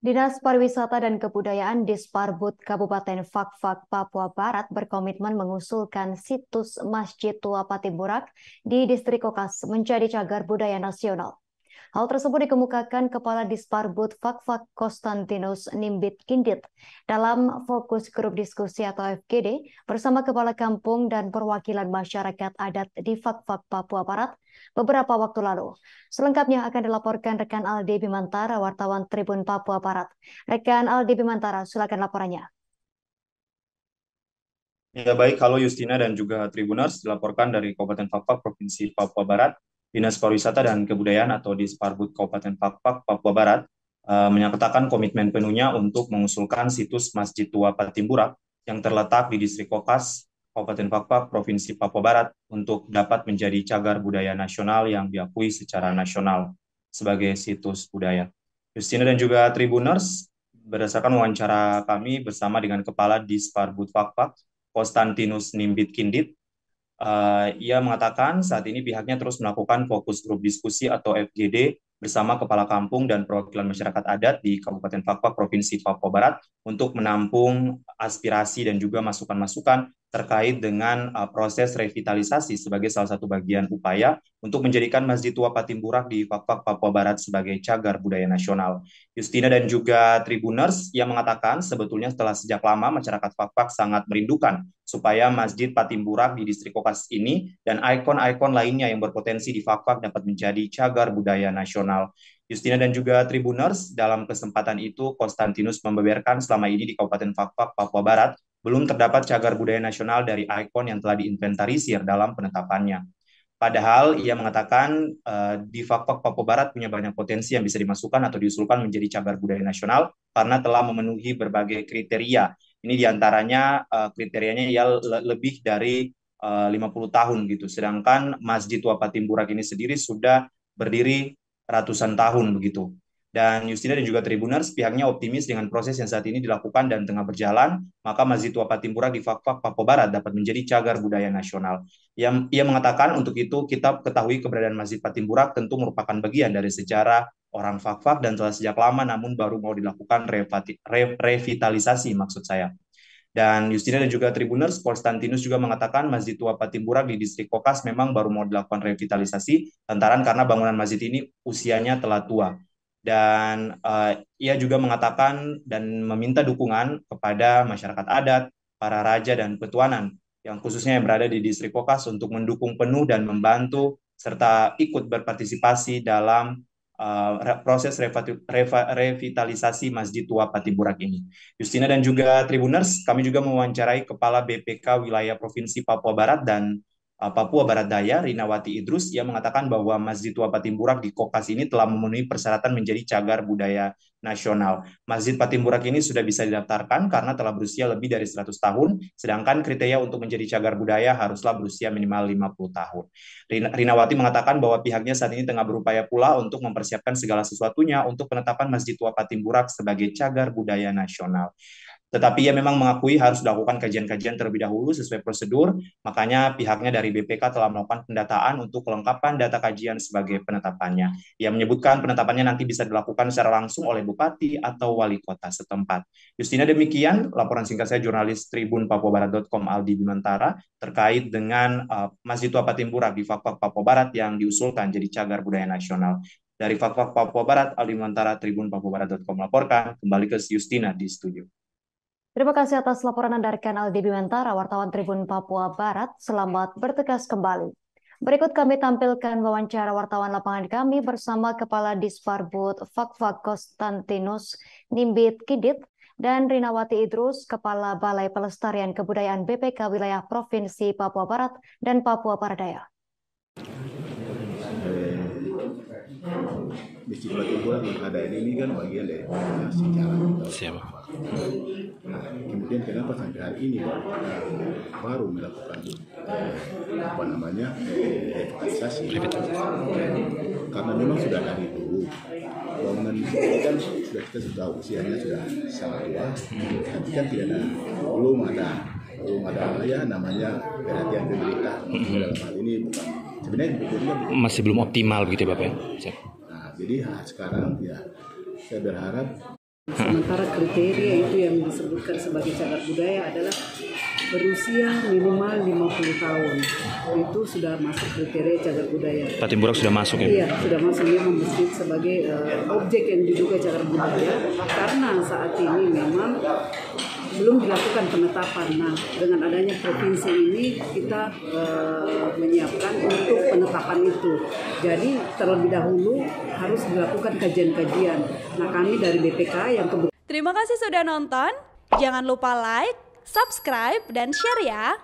Dinas Pariwisata dan Kebudayaan Disparbud Kabupaten Fakfak, Papua Barat berkomitmen mengusulkan situs Masjid Tua Patiburak di Distrik Kokas menjadi cagar budaya nasional. Hal tersebut dikemukakan Kepala Disparbud Fakfak Konstantinus Nimbit Kindit dalam fokus grup diskusi atau FGD bersama Kepala Kampung dan perwakilan masyarakat adat di Fakfak, Papua Barat beberapa waktu lalu. Selengkapnya akan dilaporkan rekan Aldi Bimantara, wartawan Tribun Papua Barat. Rekan Aldi Bimantara, silakan laporannya. Ya baik, halo Justina dan juga Tribuners, dilaporkan dari Kabupaten Fakfak, Provinsi Papua Barat, Dinas Pariwisata dan Kebudayaan atau Disparbud Kabupaten Fakfak, Papua Barat, menyatakan komitmen penuhnya untuk mengusulkan situs Masjid Tua Patimburak yang terletak di Distrik Kokas, Kabupaten Fakfak, Provinsi Papua Barat, untuk dapat menjadi cagar budaya nasional yang diakui secara nasional sebagai situs budaya. Justina dan juga Tribuners, berdasarkan wawancara kami bersama dengan Kepala Disparbud Fakfak, Konstantinus Nimbit Kindit, ia mengatakan saat ini pihaknya terus melakukan fokus grup diskusi atau FGD bersama Kepala Kampung dan perwakilan masyarakat adat di Kabupaten Fakfak, Provinsi Papua Barat untuk menampung aspirasi dan juga masukan-masukan terkait dengan proses revitalisasi sebagai salah satu bagian upaya untuk menjadikan Masjid Tua Patimburak di Fakfak, Papua Barat sebagai cagar budaya nasional. Justina dan juga Tribuners yang mengatakan sebetulnya setelah sejak lama masyarakat Fakfak sangat merindukan supaya Masjid Patimburak di Distrik Kokas ini dan ikon-ikon lainnya yang berpotensi di Fakfak dapat menjadi cagar budaya nasional. Justina dan juga Tribuners, dalam kesempatan itu Konstantinus membeberkan selama ini di Kabupaten Fakfak, Papua Barat, belum terdapat cagar budaya nasional dari ikon yang telah diinventarisir dalam penetapannya. Padahal ia mengatakan di Fakfak Papua Barat punya banyak potensi yang bisa dimasukkan atau diusulkan menjadi cagar budaya nasional karena telah memenuhi berbagai kriteria. Ini diantaranya kriterianya ya lebih dari 50 tahun gitu. Sedangkan Masjid Tua Patimburak ini sendiri sudah berdiri ratusan tahun begitu. Dan Justina dan juga Tribuners pihaknya optimis dengan proses yang saat ini dilakukan dan tengah berjalan, maka Masjid Tua Patimburak di Fakfak Papua Barat dapat menjadi cagar budaya nasional. Ia mengatakan untuk itu kita ketahui keberadaan Masjid Patimburak tentu merupakan bagian dari sejarah orang Fakfak dan telah sejak lama namun baru mau dilakukan revitalisasi maksud saya. Dan Justina dan juga Tribuners, Konstantinus juga mengatakan Masjid Tua Patimburak di Distrik Kokas memang baru mau dilakukan revitalisasi lantaran karena bangunan masjid ini usianya telah tua. Dan ia juga mengatakan dan meminta dukungan kepada masyarakat adat, para raja dan petuanan yang khususnya yang berada di Distrik Kokas untuk mendukung penuh dan membantu serta ikut berpartisipasi dalam proses revitalisasi Masjid Tua Patimburak ini. Justina dan juga Tribuners, kami juga mewawancarai Kepala BPK Wilayah Provinsi Papua Barat dan Papua Barat Daya, Rinawati Idrus, yang mengatakan bahwa Masjid Tua Patimburak di Kokas ini telah memenuhi persyaratan menjadi cagar budaya nasional. Masjid Patimburak ini sudah bisa didaftarkan karena telah berusia lebih dari 100 tahun, sedangkan kriteria untuk menjadi cagar budaya haruslah berusia minimal 50 tahun. Rinawati mengatakan bahwa pihaknya saat ini tengah berupaya pula untuk mempersiapkan segala sesuatunya untuk penetapan Masjid Tua Patimburak sebagai cagar budaya nasional. Tetapi ia memang mengakui harus dilakukan kajian-kajian terlebih dahulu sesuai prosedur, makanya pihaknya dari BPK telah melakukan pendataan untuk kelengkapan data kajian sebagai penetapannya. Ia menyebutkan penetapannya nanti bisa dilakukan secara langsung oleh Bupati atau Wali Kota setempat. Justina demikian, laporan singkat saya jurnalis Tribun Papuabarat.com Aldi Bimantara terkait dengan Masjid Tua Patimburak di Fakfak Papua Barat yang diusulkan jadi cagar budaya nasional. Dari Fakfak Papua Barat, Aldi Bimantara, Tribun Papuabarat.com melaporkan, kembali ke Justina di studio. Terima kasih atas laporan Anda rekan Aldi Bimantara, wartawan Tribun Papua Barat. Selamat bertugas kembali. Berikut kami tampilkan wawancara wartawan lapangan kami bersama Kepala Disparbud Fakfak Konstantinus Nimbit Kidit dan Rinawati Idrus, Kepala Balai Pelestarian Kebudayaan BPK Wilayah Provinsi Papua Barat dan Papua Barat Daya. Istiqlal itu yang ada ini kan bagian dari sejarah kita. Siapa? Nah, kemudian kenapa sampai hari ini baru melakukan revitalisasi? Karena memang sudah dari dulu bangunan ini kan sudah kita sudah tahu usianya sudah sangat tua, tapi kan tidak ada belum ada ya namanya perhatian pemerintah dalam hal ini bukan sebenarnya masih belum optimal begitu ya Bapak ya? Nah, jadi sekarang ya saya berharap Sementara kriteria itu yang disebutkan sebagai cagar budaya adalah berusia minimal 50 tahun. Itu sudah masuk kriteria cagar budaya. Patimburak sudah masuk ya? Iya, sudah masuk dia masjid sebagai objek yang diduga cagar budaya. Karena saat ini memang belum dilakukan penetapan. Nah, dengan adanya provinsi ini kita menyiapkan untuk penetapan itu. Jadi terlebih dahulu harus dilakukan kajian-kajian. Nah, kami dari BPK yang Terima kasih sudah nonton. Jangan lupa like, subscribe, dan share ya.